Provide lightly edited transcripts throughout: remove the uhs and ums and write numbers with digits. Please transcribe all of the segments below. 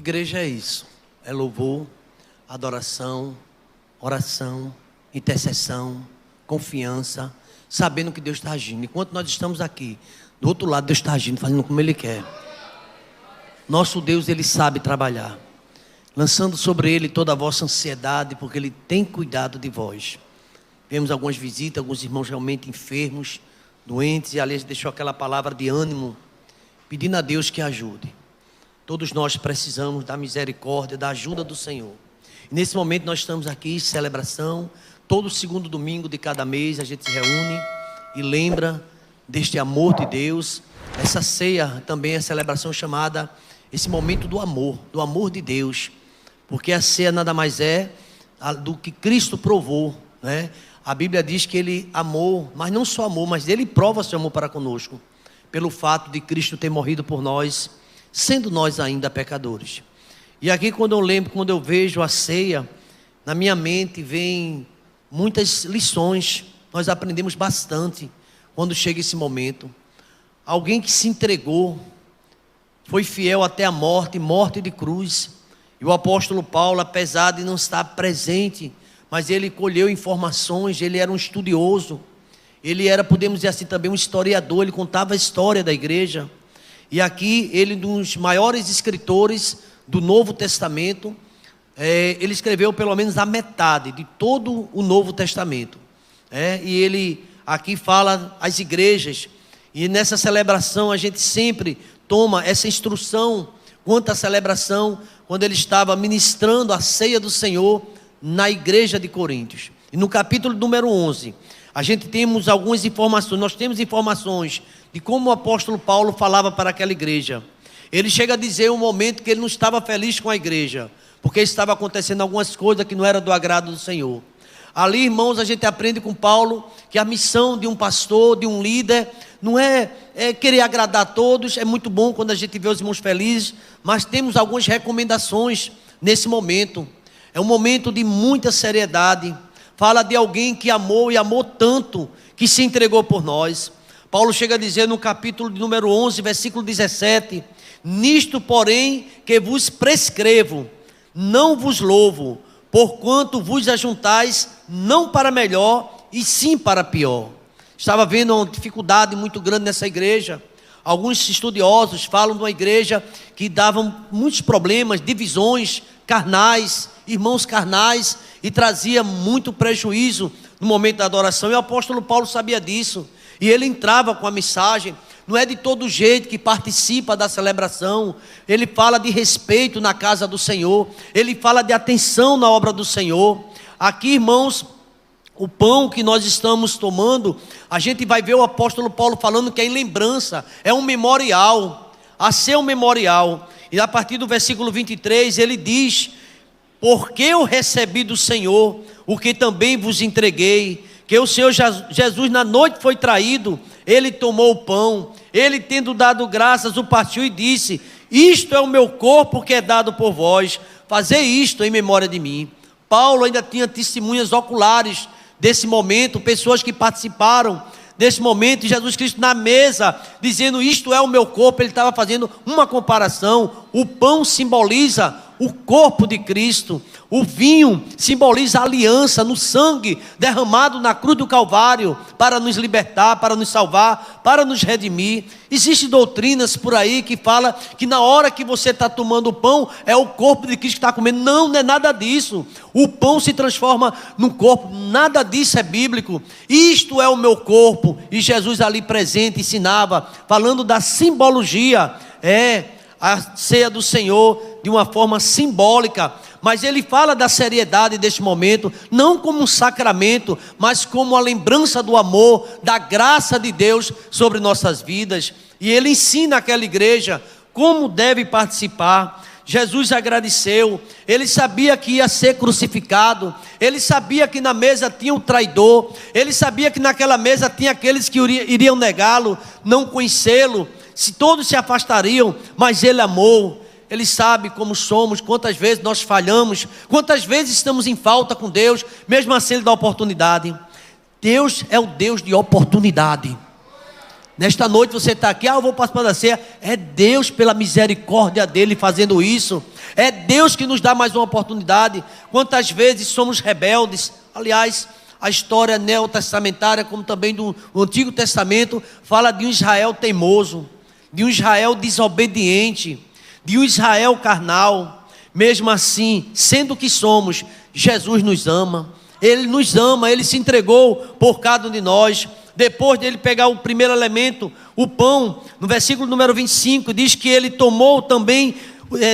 Igreja é isso, é louvor, adoração, oração, intercessão, confiança, sabendo que Deus está agindo. Enquanto nós estamos aqui, do outro lado Deus está agindo, fazendo como Ele quer. Nosso Deus, Ele sabe trabalhar, lançando sobre Ele toda a vossa ansiedade, porque Ele tem cuidado de vós. Vemos algumas visitas, alguns irmãos realmente enfermos, doentes, e aliás deixou aquela palavra de ânimo, pedindo a Deus que ajude. Todos nós precisamos da misericórdia, da ajuda do Senhor. E nesse momento nós estamos aqui, celebração, todo segundo domingo de cada mês a gente se reúne e lembra deste amor de Deus. Essa ceia também é a celebração chamada, esse momento do amor de Deus. Porque a ceia nada mais é do que Cristo provou, né? A Bíblia diz que Ele amou, mas não só amou, mas Ele prova seu amor para conosco, pelo fato de Cristo ter morrido por nós, sendo nós ainda pecadores. E aqui quando eu vejo a ceia, na minha mente vem muitas lições. Nós aprendemos bastante quando chega esse momento. Alguém que se entregou, foi fiel até a morte de cruz. E o apóstolo Paulo, apesar de não estar presente, mas ele colheu informações, ele era um estudioso, ele era, podemos dizer assim, também um historiador, ele contava a história da igreja. E aqui, ele, um dos maiores escritores do Novo Testamento, ele escreveu pelo menos a metade de todo o Novo Testamento. E ele aqui fala às igrejas, e nessa celebração a gente sempre toma essa instrução quanto à celebração, quando ele estava ministrando a ceia do Senhor na igreja de Coríntios. E no capítulo número 11, a gente temos algumas informações, nós temos informações de como o apóstolo Paulo falava para aquela igreja. Ele chega a dizer um momento que ele não estava feliz com a igreja, porque estava acontecendo algumas coisas que não eram do agrado do Senhor. Ali, irmãos, a gente aprende com Paulo que a missão de um pastor, de um líder, não é querer agradar a todos. É muito bom quando a gente vê os irmãos felizes, mas temos algumas recomendações nesse momento. É um momento de muita seriedade. Fala de alguém que amou e amou tanto, que se entregou por nós. Paulo chega a dizer no capítulo número 11, versículo 17: nisto, porém, que vos prescrevo, não vos louvo, porquanto vos ajuntais não para melhor, e sim para pior. Estava vendo uma dificuldade muito grande nessa igreja. Alguns estudiosos falam de uma igreja que dava muitos problemas, divisões carnais, irmãos carnais, e trazia muito prejuízo no momento da adoração. E o apóstolo Paulo sabia disso, e ele entrava com a mensagem. Não é de todo jeito que participa da celebração. Ele fala de respeito na casa do Senhor, ele fala de atenção na obra do Senhor. Aqui, irmãos, o pão que nós estamos tomando, a gente vai ver o apóstolo Paulo falando que é em lembrança, é um memorial, a ser um memorial. E a partir do versículo 23 ele diz: porque eu recebi do Senhor o que também vos entreguei, que o Senhor Jesus na noite foi traído, ele tomou o pão, ele tendo dado graças o partiu e disse: isto é o meu corpo que é dado por vós, fazei isto em memória de mim. Paulo ainda tinha testemunhas oculares desse momento, pessoas que participaram desse momento, e Jesus Cristo na mesa, dizendo: isto é o meu corpo. Ele estava fazendo uma comparação. O pão simboliza o corpo de Cristo, o vinho simboliza a aliança no sangue derramado na cruz do Calvário, para nos libertar, para nos salvar, para nos redimir. Existem doutrinas por aí que falam que na hora que você está tomando o pão, é o corpo de Cristo que está comendo. Não, não é nada disso. O pão se transforma no corpo, nada disso é bíblico. Isto é o meu corpo. E Jesus ali presente ensinava, falando da simbologia, a ceia do Senhor de uma forma simbólica, mas ele fala da seriedade deste momento, não como um sacramento, mas como a lembrança do amor, da graça de Deus sobre nossas vidas. E ele ensina aquela igreja como deve participar. Jesus agradeceu, ele sabia que ia ser crucificado, ele sabia que na mesa tinha o traidor, ele sabia que naquela mesa tinha aqueles que iriam negá-lo, não conhecê-lo, se todos se afastariam, mas ele amou. Ele sabe como somos, quantas vezes nós falhamos, quantas vezes estamos em falta com Deus, mesmo assim ele dá oportunidade. Deus é o Deus de oportunidade. Nesta noite você está aqui, eu vou participar da ceia. É Deus, pela misericórdia dele, fazendo isso. É Deus que nos dá mais uma oportunidade. Quantas vezes somos rebeldes? Aliás, a história neotestamentária, como também do Antigo Testamento, fala de um Israel teimoso, de um Israel desobediente, de um Israel carnal. Mesmo assim, sendo o que somos, Jesus nos ama. Ele nos ama, Ele se entregou por cada um de nós. Depois dele pegar o primeiro elemento, o pão, no versículo número 25, diz que ele tomou também,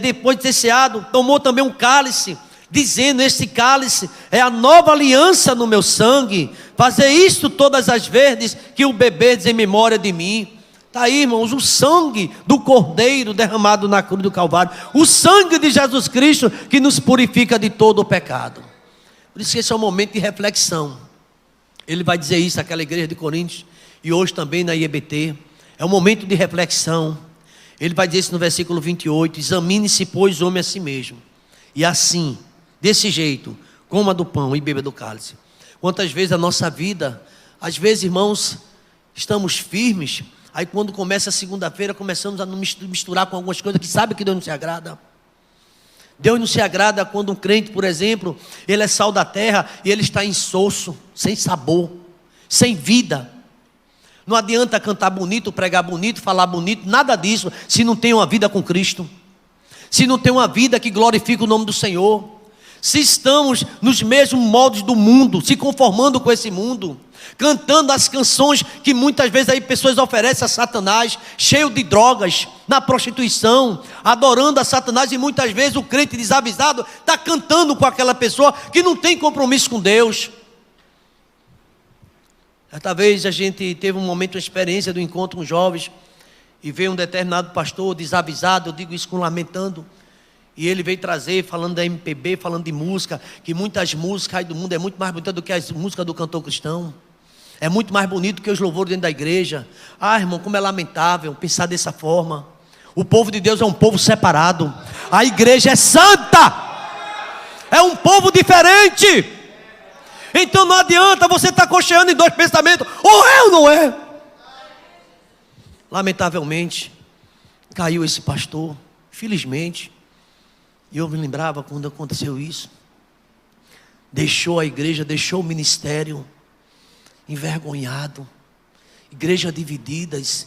depois de ter ceado, tomou também um cálice, dizendo: este cálice é a nova aliança no meu sangue. Fazer isto todas as vezes que o beberdes em memória de mim. Está aí, irmãos, o sangue do Cordeiro derramado na cruz do Calvário. O sangue de Jesus Cristo que nos purifica de todo o pecado. Por isso que esse é um momento de reflexão. Ele vai dizer isso àquela igreja de Coríntios, e hoje também na IEBT. É um momento de reflexão. Ele vai dizer isso no versículo 28. Examine-se, pois, homem a si mesmo. E assim, desse jeito, coma do pão e beba do cálice. Quantas vezes a nossa vida, às vezes, irmãos, estamos firmes. Aí quando começa a segunda-feira, começamos a misturar com algumas coisas que sabe que Deus não se agrada. Deus não se agrada quando um crente, por exemplo, ele é sal da terra e ele está insosso, sem sabor, sem vida. Não adianta cantar bonito, pregar bonito, falar bonito, nada disso, se não tem uma vida com Cristo, se não tem uma vida que glorifica o nome do Senhor, se estamos nos mesmos moldes do mundo, se conformando com esse mundo, cantando as canções que muitas vezes aí pessoas oferecem a Satanás, cheio de drogas, na prostituição, adorando a Satanás, e muitas vezes o crente desavisado está cantando com aquela pessoa que não tem compromisso com Deus. Certa vez a gente teve um momento, uma experiência do encontro com jovens, e veio um determinado pastor desavisado, eu digo isso com lamentando, e ele veio trazer, falando da MPB, falando de música, que muitas músicas aí do mundo é muito mais bonita do que as músicas do cantor cristão. É muito mais bonito que os louvores dentro da igreja. Ah, irmão, como é lamentável pensar dessa forma. O povo de Deus é um povo separado. A igreja é santa. É um povo diferente. Então não adianta você estar cocheando em dois pensamentos. Ou é ou não é? Lamentavelmente, caiu esse pastor. Felizmente. E eu me lembrava quando aconteceu isso. Deixou a igreja, deixou o ministério. Envergonhado, igreja divididas.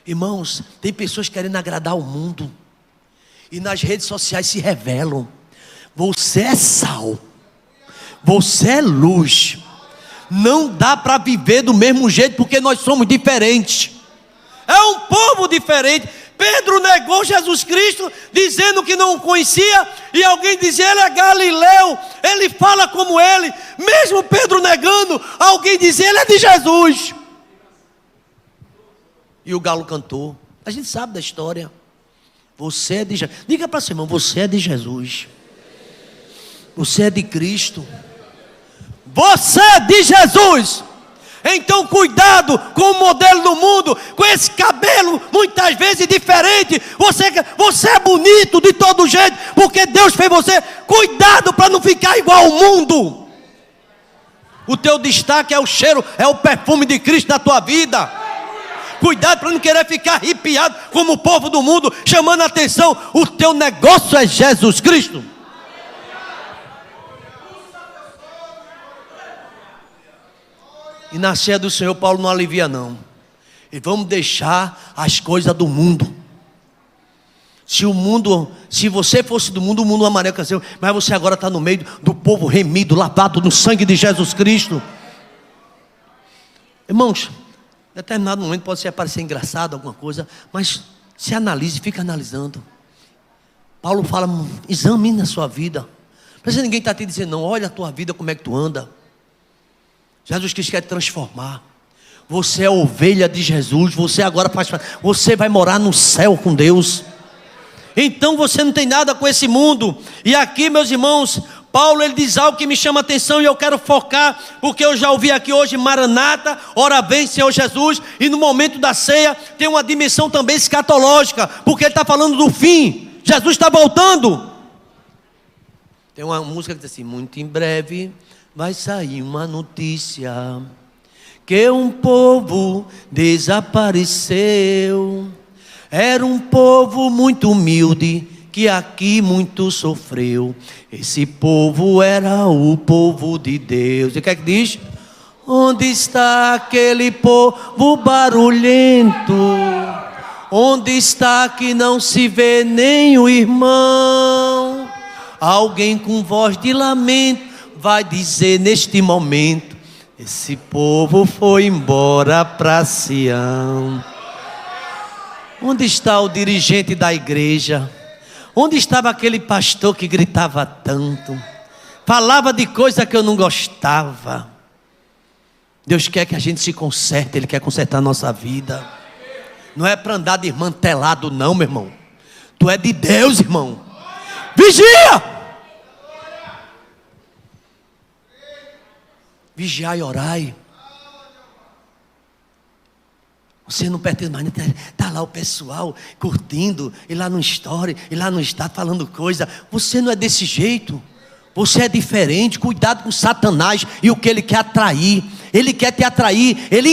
Irmãos, tem pessoas querendo agradar o mundo, e nas redes sociais se revelam. Você é sal, você é luz. Não dá para viver do mesmo jeito, porque nós somos diferentes. É um povo diferente. Pedro negou Jesus Cristo, dizendo que não o conhecia, e alguém dizia: ele é Galileu, ele fala como ele. Mesmo Pedro negando, alguém dizia: ele é de Jesus. E o galo cantou. A gente sabe da história. Você é de Jesus. Diga para seu irmão: você é de Jesus. Você é de Cristo. Você é de Jesus. Então cuidado com o modelo do mundo, com esse cabelo muitas vezes diferente. Você é bonito de todo jeito, porque Deus fez você. Cuidado para não ficar igual ao mundo. O teu destaque é o cheiro, é o perfume de Cristo na tua vida. Cuidado para não querer ficar arrepiado como o povo do mundo, chamando a atenção. O teu negócio é Jesus Cristo. E na ceia do Senhor, Paulo não alivia não. E vamos deixar as coisas do mundo. Se você fosse do mundo, o mundo amaria com você. Mas você agora está no meio do povo remido, lavado no sangue de Jesus Cristo. Irmãos, em determinado momento pode parecer engraçado alguma coisa, mas se analise, fica analisando. Paulo fala: examine a sua vida. Não ninguém está te dizendo não, olha a tua vida, como é que tu anda. Jesus Cristo quer te transformar. Você é ovelha de Jesus. Você agora você vai morar no céu com Deus. Então você não tem nada com esse mundo. E aqui, meus irmãos, Paulo ele diz algo que me chama a atenção, e eu quero focar, porque eu já ouvi aqui hoje: Maranata, ora vem Senhor Jesus. E no momento da ceia tem uma dimensão também escatológica, porque ele está falando do fim. Jesus está voltando. Tem uma música que diz assim: muito em breve vai sair uma notícia que um povo desapareceu. Era um povo muito humilde, que aqui muito sofreu. Esse povo era o povo de Deus. E o que é que diz? Onde está aquele povo barulhento? Onde está que não se vê nem o irmão? Alguém com voz de lamento vai dizer neste momento: esse povo foi embora para Sião. Onde está o dirigente da igreja? Onde estava aquele pastor que gritava tanto? Falava de coisa que eu não gostava. Deus quer que a gente se conserte, Ele quer consertar a nossa vida. Não é para andar desmantelado não, meu irmão. Tu é de Deus, irmão. Vigia! Vigiai e orai. Você não pertence mais, está lá o pessoal curtindo, e lá no story, e lá no estado falando coisa. Você não é desse jeito. Você é diferente. Cuidado com Satanás e o que ele quer atrair. Ele quer te atrair. Ele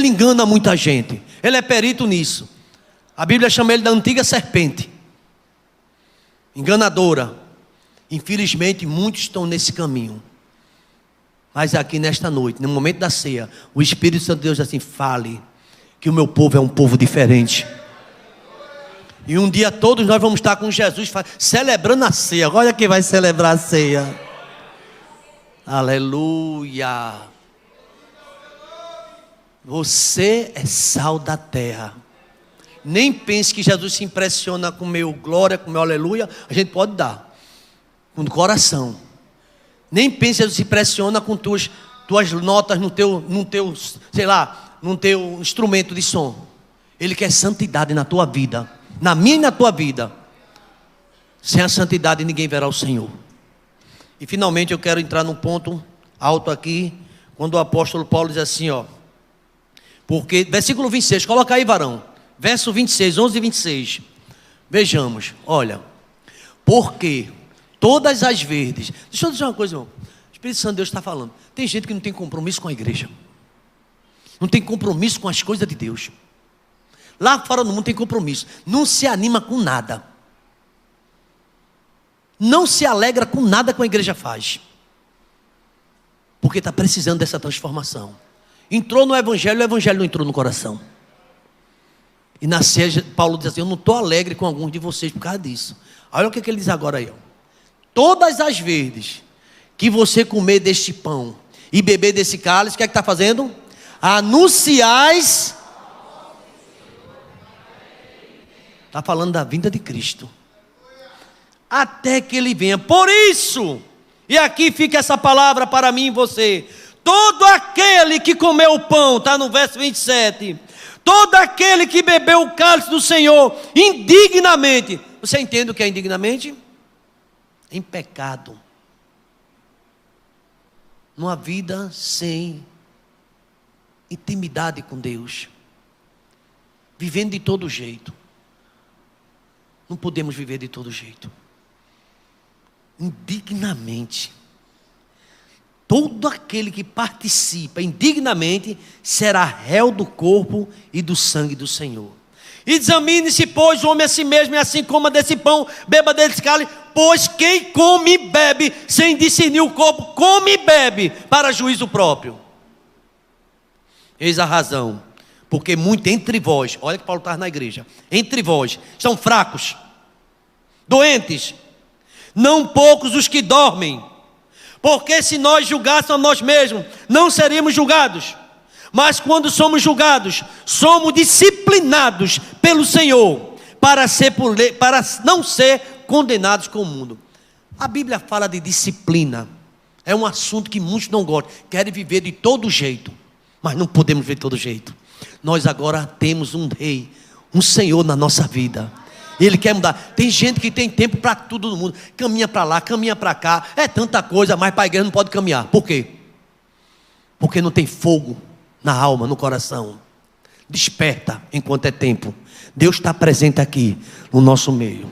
engana muita gente. Ele é perito nisso. A Bíblia chama ele da antiga serpente, enganadora. Infelizmente muitos estão nesse caminho. Mas aqui nesta noite, no momento da ceia, o Espírito Santo de Deus diz assim: fale que o meu povo é um povo diferente. E um dia todos nós vamos estar com Jesus celebrando a ceia. Olha quem vai celebrar a ceia. Aleluia. Você é sal da terra. Nem pense que Jesus se impressiona com o meu glória, com o meu aleluia. A gente pode dar com o coração. Nem pense que Jesus se impressiona com tuas notas no teu, sei lá, no teu instrumento de som. Ele quer santidade na tua vida, na minha e na tua vida. Sem a santidade ninguém verá o Senhor. E finalmente eu quero entrar num ponto alto aqui, quando o apóstolo Paulo diz assim, ó. Porque, versículo 26, coloca aí, varão. Verso 26, 11 e 26. Vejamos, olha. Porque todas as vezes, deixa eu dizer uma coisa, irmão. O Espírito Santo de Deus está falando. Tem gente que não tem compromisso com a igreja. Não tem compromisso com as coisas de Deus. Lá fora no mundo tem compromisso. Não se anima com nada. Não se alegra com nada que a igreja faz. Porque está precisando dessa transformação. Entrou no evangelho, o evangelho não entrou no coração. E na ceia, Paulo diz assim: eu não estou alegre com alguns de vocês por causa disso. Olha o que ele diz agora aí, ó. Todas as vezes que você comer deste pão e beber desse cálice, o que é que está fazendo? Anunciais. Está falando da vinda de Cristo. Até que Ele venha. Por isso, e aqui fica essa palavra para mim e você: todo aquele que comeu o pão, está no verso 27, todo aquele que bebeu o cálice do Senhor indignamente. Você entende o que é indignamente? Em pecado. Numa vida sem intimidade com Deus. Vivendo de todo jeito. Não podemos viver de todo jeito. Indignamente. Todo aquele que participa indignamente será réu do corpo e do sangue do Senhor. Examine-se, pois, o homem a si mesmo, e assim coma desse pão, beba desse cálice. Pois quem come e bebe sem discernir o corpo, come e bebe para juízo próprio. Eis a razão, porque muito entre vós, olha que Paulo está na igreja, entre vós são fracos, doentes, não poucos os que dormem. Porque se nós julgássemos a nós mesmos, não seríamos julgados. Mas quando somos julgados, somos disciplinados pelo Senhor, para não ser condenados com o mundo. A Bíblia fala de disciplina. É um assunto que muitos não gostam. Querem viver de todo jeito. Mas não podemos viver de todo jeito. Nós agora temos um rei, um Senhor na nossa vida. Ele quer mudar. Tem gente que tem tempo para tudo no mundo. Caminha para lá, caminha para cá. É tanta coisa, mas para a igreja não pode caminhar. Por quê? Porque não tem fogo na alma, no coração. Desperta enquanto é tempo. Deus está presente aqui no nosso meio.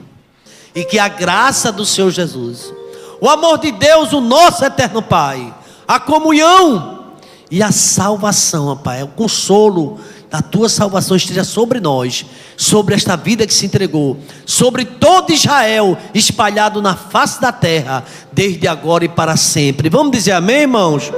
E que a graça do Senhor Jesus, o amor de Deus, o nosso eterno Pai, a comunhão E a salvação, ó Pai, o consolo da tua salvação esteja sobre nós, sobre esta vida que se entregou, sobre todo Israel espalhado na face da terra, desde agora e para sempre. Vamos dizer amém, irmãos?